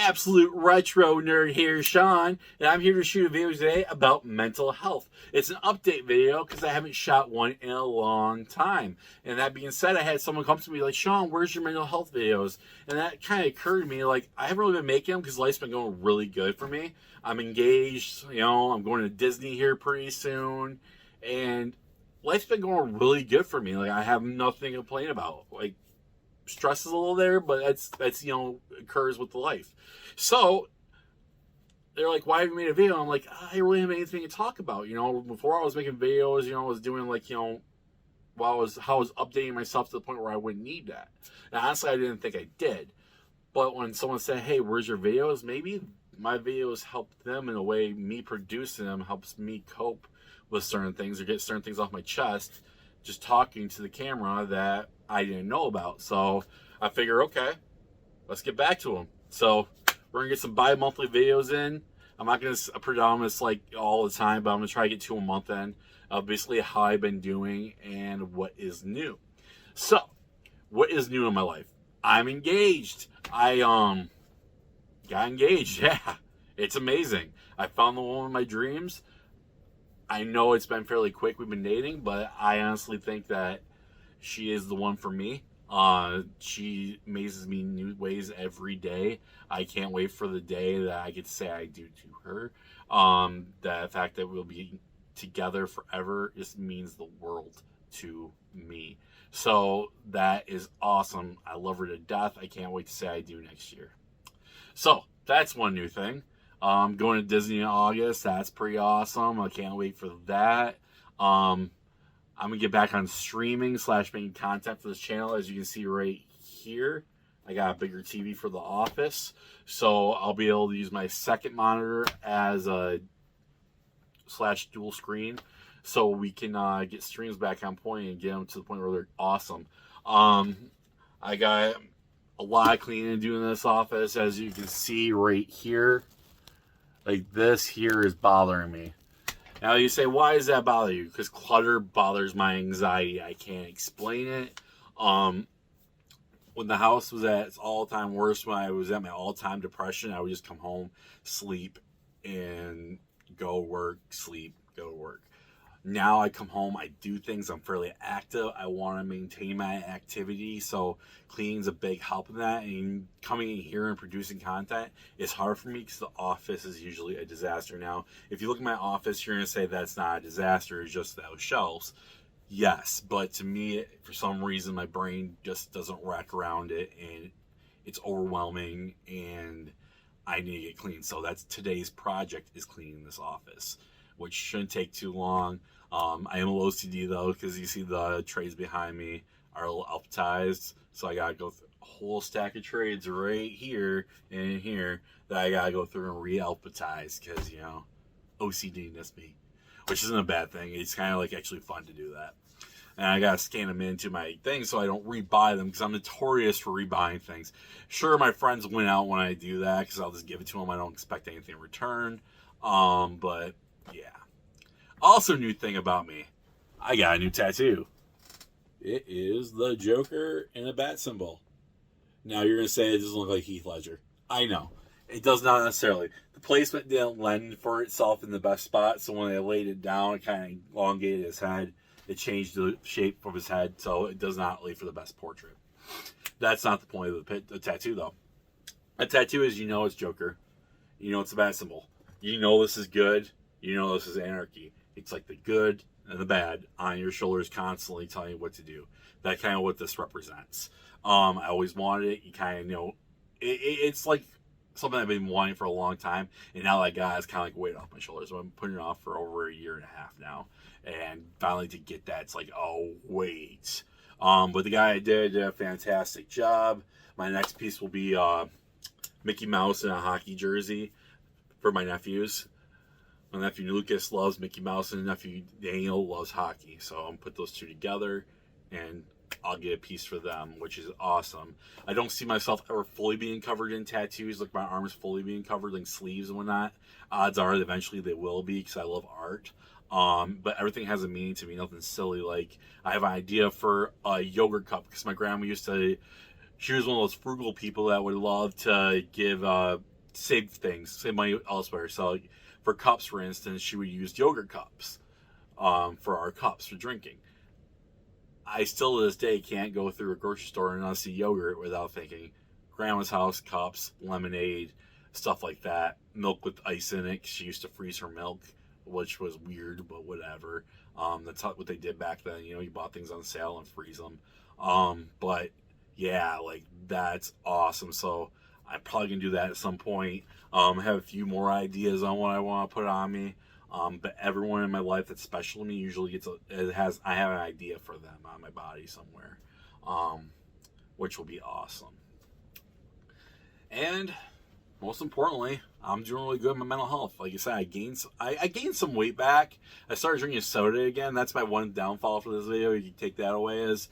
absolute retro nerd here, Sean, and I'm here to shoot a video today about mental health. It's an update video because I haven't shot one in a long time. And that being said, I had someone come to me like, Sean, where's your mental health videos? And that kind of occurred to me, like, I haven't really been making them because life's been going really good for me. I'm engaged, I'm going to Disney here pretty soon, and life's been going really good for me. Like, I have nothing to complain about. Like, stress is a little there, but that's occurs with the life. So they're like, why have you made a video? I'm like, I really haven't anything to talk about. Before I was making videos, I was doing like, while I was updating myself to the point where I wouldn't need that. And honestly, I didn't think I did. But when someone said, hey, where's your videos? Maybe my videos help them in a way. Me producing them helps me cope with certain things or get certain things off my chest, just talking to the camera that I didn't know about. So I figure, okay, let's get back to them. So we're gonna get some bi-monthly videos in. I'm not gonna put on this like all the time, but I'm gonna try to get 2 a month in. Basically how I've been doing and what is new. So what is new in my life? I'm engaged. I got engaged. Yeah, it's amazing. I found the woman of my dreams. I know it's been fairly quick. We've been dating, but I honestly think that she is the one for me. She amazes me in new ways every day. I can't wait for the day that I get to say I do to her. The fact that we'll be together forever just means the world to me. So that is awesome. I love her to death. I can't wait to say I do next year. So that's one new thing. Going to Disney in August. That's pretty awesome. I can't wait for that. I'm going to get back on streaming / making content for this channel. As you can see right here, I got a bigger TV for the office. So I'll be able to use my second monitor as a / dual screen. So we can get streams back on point and get them to the point where they're awesome. I got a lot of cleaning to do in this office. As you can see right here. Like, this here is bothering me. Now you say, why does that bother you? Because clutter bothers my anxiety. I can't explain it. When the house was at its all-time worst, when I was at my all-time depression, I would just come home, sleep, and go work, sleep, go work. Now I come home, I do things, I'm fairly active. I want to maintain my activity, so cleaning's a big help in that. And coming in here and producing content is hard for me because the office is usually a disaster. Now, if you look at my office, you're going to say that's not a disaster, it's just those shelves. Yes, but to me, for some reason, my brain just doesn't wrap around it, and it's overwhelming, and I need to get clean. So that's today's project, is cleaning this office, which shouldn't take too long. I am a little OCD though, because you see the trays behind me are a little alphabetized, so I gotta go through a whole stack of trades right here and here that I gotta go through and re-alphabetize, because OCD-ness me, which isn't a bad thing. It's kind of like actually fun to do that. And I gotta scan them into my thing so I don't rebuy them, because I'm notorious for rebuying things. Sure, my friends win out when I do that, because I'll just give it to them. I don't expect anything in return. But yeah. Also, new thing about me, I got a new tattoo. It is the Joker and a bat symbol. Now you're gonna say it doesn't look like Heath Ledger. I know, it does not necessarily. The placement didn't lend for itself in the best spot, so when they laid it down, it kind of elongated his head. It changed the shape of his head, so it does not lay for the best portrait. That's not the point of the tattoo, though. A tattoo is, it's Joker. It's a bat symbol. This is good. This is anarchy. It's like the good and the bad on your shoulders, constantly telling you what to do. That's kind of what this represents. I always wanted it. You kind of it's like something I've been wanting for a long time, and now that guy is kind of like weight off my shoulders. So I'm putting it off for over a year and a half now, and finally to get that, it's like, oh wait. But the guy I did a fantastic job. My next piece will be Mickey Mouse in a hockey jersey for my nephews. My nephew Lucas loves Mickey Mouse, and nephew Daniel loves hockey. So I'm going to put those two together, and I'll get a piece for them, which is awesome. I don't see myself ever fully being covered in tattoos, like my arms fully being covered, like sleeves and whatnot. Odds are that eventually they will be, because I love art. But everything has a meaning to me, nothing silly. Like, I have an idea for a yogurt cup, because my grandma she was one of those frugal people that would love to give save things, save money elsewhere. So like, for cups, for instance, she would use yogurt cups for our cups for drinking. I still to this day can't go through a grocery store and not see yogurt without thinking grandma's house cups, lemonade, stuff like that. Milk with ice in it. She used to freeze her milk, which was weird, but whatever. That's what they did back then. You know, you bought things on sale and freeze them. But yeah, like that's awesome. So I'm probably gonna do that at some point. I have a few more ideas on what I want to put on me. But everyone in my life that's special to me usually I have an idea for them on my body somewhere, which will be awesome. And most importantly, I'm doing really good with my mental health. Like I said, I gained some weight back. I started drinking soda again. That's my one downfall for this video. You can take that away is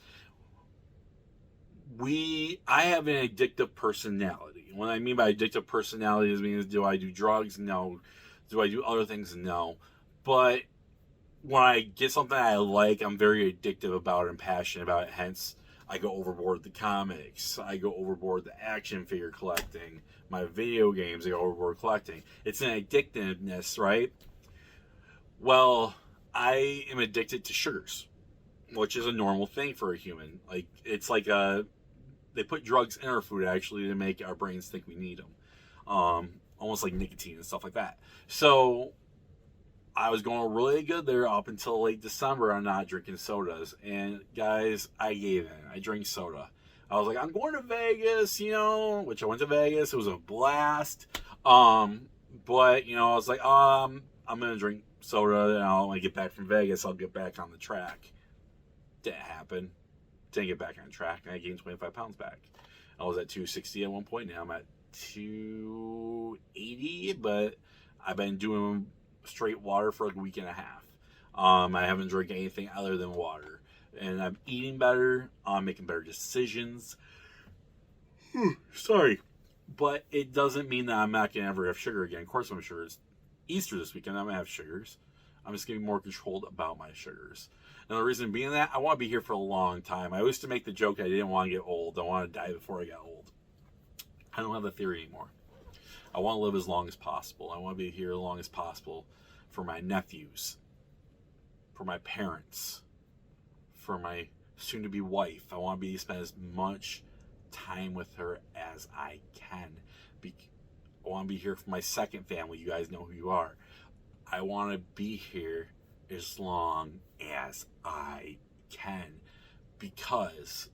I have an addictive personality. What I mean by addictive personality means, do I do drugs? No. Do I do other things? No. But when I get something I like, I'm very addictive about it and passionate about it. Hence, I go overboard with the comics. I go overboard with the action figure collecting. My video games, I go overboard collecting. It's an addictiveness, right? Well, I am addicted to sugars, which is a normal thing for a human. Like, it's like they put drugs in our food, actually, to make our brains think we need them. Almost like nicotine and stuff like that. So I was going really good there up until late December on not drinking sodas. And guys, I gave in. I drank soda. I was like, I'm going to Vegas, you know, which I went to Vegas. It was a blast. But, you know, I was like, I'm going to drink soda, and when I get back from Vegas, I'll get back on the track. Didn't happen. Didn't get back on track, and I gained 25 pounds back. I was at 260 at one point. Now I'm at 280, but I've been doing straight water for like a week and a half. I haven't drank anything other than water, and I'm eating better. I'm making better decisions. Sorry, but it doesn't mean that I'm not gonna ever have sugar again. Of course, I'm sure it's Easter this weekend. I'm gonna have sugars. I'm just gonna be more controlled about my sugars. And the reason being that I want to be here for a long time. I used to make the joke I didn't want to get old. I want to die before I got old. I don't have the theory anymore. I want to live as long as possible. I want to be here as long as possible for my nephews, for my parents, for my soon-to-be wife. I want to spend as much time with her as I can. I want to be here for my second family. You guys know who you are. I want to be here as long as I can because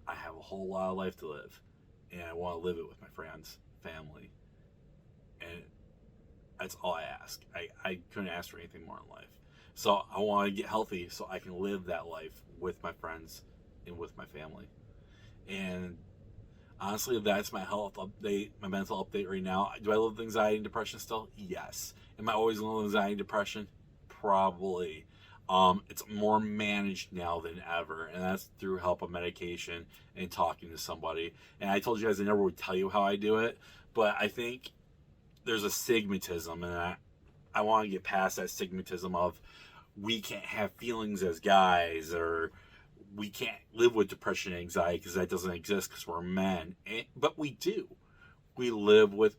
I have a whole lot of life to live. And I want to live it with my friends, family. And that's all I ask. I couldn't ask for anything more in life. So I want to get healthy so I can live that life with my friends and with my family. And honestly, that's my health update, my mental update right now. Do I live with anxiety and depression still? Yes. Am I always going to live with anxiety and depression? Probably. It's more managed now than ever, and that's through help of medication and talking to somebody. And I told you guys I never would tell you how I do it, but I think there's a stigmatism, and I want to get past that stigmatism of we can't have feelings as guys, or we can't live with depression and anxiety because that doesn't exist because we're men. But we do. We live with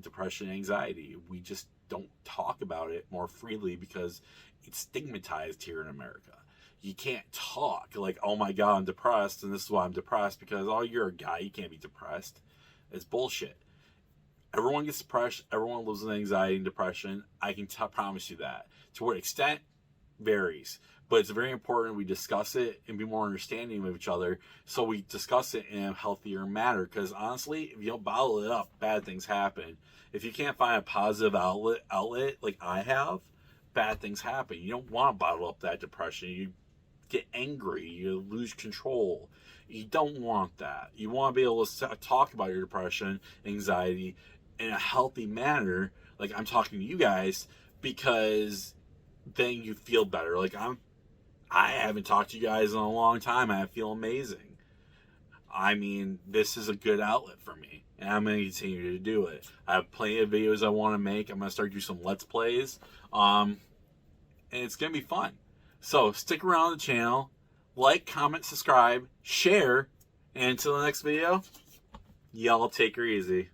depression and anxiety. We just don't talk about it more freely because it's stigmatized here in America. You can't talk like, oh my God, I'm depressed, and this is why I'm depressed because, oh, you're a guy, you can't be depressed. It's bullshit. Everyone gets depressed. Everyone lives with anxiety and depression. I can promise you that. To what extent varies. But it's very important we discuss it and be more understanding of each other so we discuss it in a healthier manner. Because honestly, if you don't bottle it up, bad things happen. If you can't find a positive outlet like I have, bad things happen. You don't want to bottle up that depression. You get angry. You lose control. You don't want that. You want to be able to talk about your depression, anxiety in a healthy manner, like I'm talking to you guys, because then you feel better. Like I haven't talked to you guys in a long time. I feel amazing. I mean, this is a good outlet for me, and I'm going to continue to do it. I have plenty of videos I want to make. I'm going to start doing some Let's Plays, and it's going to be fun. So stick around the channel, like, comment, subscribe, share, and until the next video, y'all take her easy.